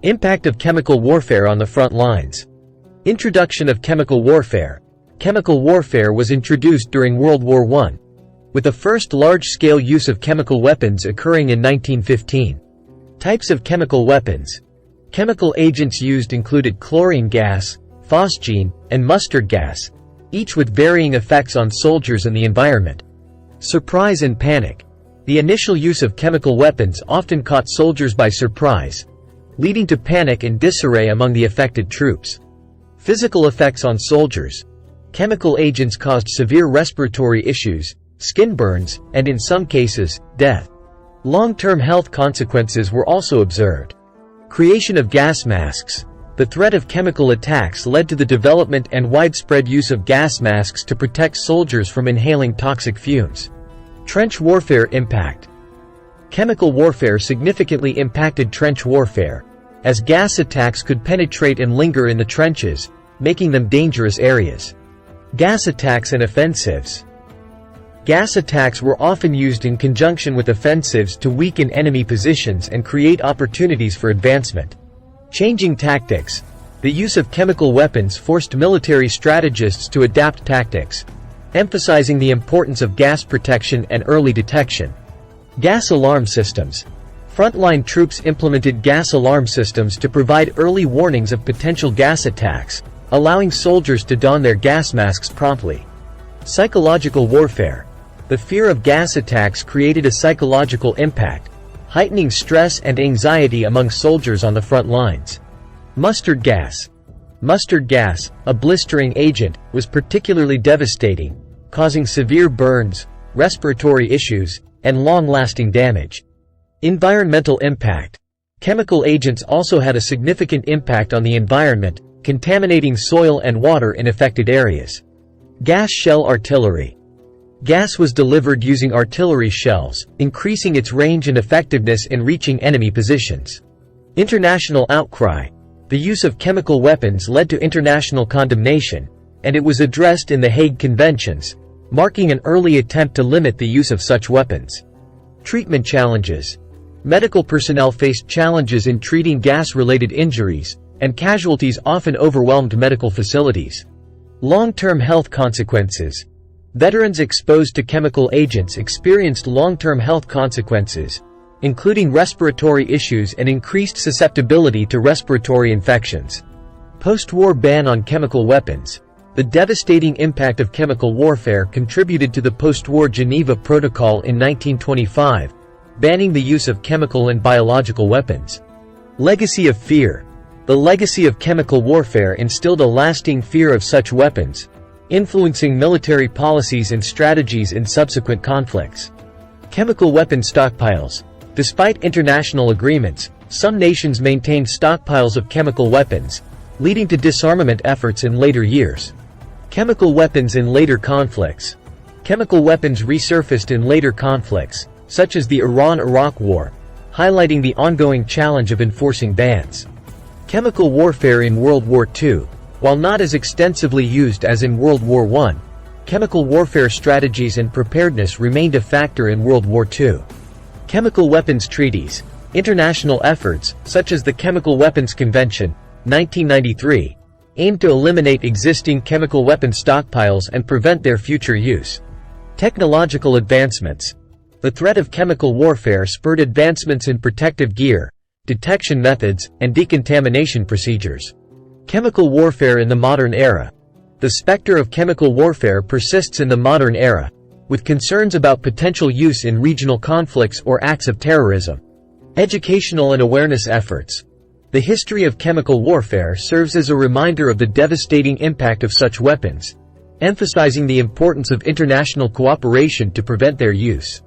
Impact of chemical warfare on the front lines. Introduction of chemical warfare. Chemical warfare was introduced during World War I, with the first large-scale use of chemical weapons occurring in 1915. Types of chemical weapons. Chemical agents used included chlorine gas, phosgene, and mustard gas, each with varying effects on soldiers and the environment. Surprise and panic. The initial use of chemical weapons often caught soldiers by surprise, leading to panic and disarray among the affected troops. Physical effects on soldiers. Chemical agents caused severe respiratory issues, skin burns, and in some cases, death. Long-term health consequences were also observed. Creation of gas masks. The threat of chemical attacks led to the development and widespread use of gas masks to protect soldiers from inhaling toxic fumes. Trench warfare impact. Chemical warfare significantly impacted trench warfare, as gas attacks could penetrate and linger in the trenches, making them dangerous areas. Gas attacks and offensives. Gas attacks were often used in conjunction with offensives to weaken enemy positions and create opportunities for advancement. Changing tactics. The use of chemical weapons forced military strategists to adapt tactics, emphasizing the importance of gas protection and early detection. Gas alarm systems. Frontline troops implemented gas alarm systems to provide early warnings of potential gas attacks, allowing soldiers to don their gas masks promptly. Psychological warfare. The fear of gas attacks created a psychological impact, heightening stress and anxiety among soldiers on the front lines. Mustard gas. Mustard gas, a blistering agent, was particularly devastating, causing severe burns, respiratory issues, and long-lasting damage. Environmental impact. Chemical agents also had a significant impact on the environment, contaminating soil and water in affected areas. Gas shell artillery. Gas was delivered using artillery shells, increasing its range and effectiveness in reaching enemy positions. International outcry. The use of chemical weapons led to international condemnation, and it was addressed in the Hague Conventions, marking an early attempt to limit the use of such weapons. Treatment challenges. Medical personnel faced challenges in treating gas-related injuries, and casualties often overwhelmed medical facilities. Long-term health consequences. Veterans exposed to chemical agents experienced long-term health consequences, including respiratory issues and increased susceptibility to respiratory infections. Post-war ban on chemical weapons. The devastating impact of chemical warfare contributed to the post-war Geneva Protocol in 1925, banning the use of chemical and biological weapons. Legacy of fear. The legacy of chemical warfare instilled a lasting fear of such weapons, influencing military policies and strategies in subsequent conflicts. Chemical weapon stockpiles. Despite international agreements, some nations maintained stockpiles of chemical weapons, leading to disarmament efforts in later years. Chemical weapons in later conflicts. Chemical weapons resurfaced in later conflicts, such as the Iran-Iraq War, highlighting the ongoing challenge of enforcing bans. Chemical warfare in World War II. While not as extensively used as in World War I, chemical warfare strategies and preparedness remained a factor in World War II. Chemical weapons treaties. International efforts, such as the Chemical Weapons Convention, 1993, aimed to eliminate existing chemical weapon stockpiles and prevent their future use. Technological advancements. The threat of chemical warfare spurred advancements in protective gear, detection methods, and decontamination procedures. Chemical warfare in the modern era. The specter of chemical warfare persists in the modern era, with concerns about potential use in regional conflicts or acts of terrorism. Educational and awareness efforts. The history of chemical warfare serves as a reminder of the devastating impact of such weapons, emphasizing the importance of international cooperation to prevent their use.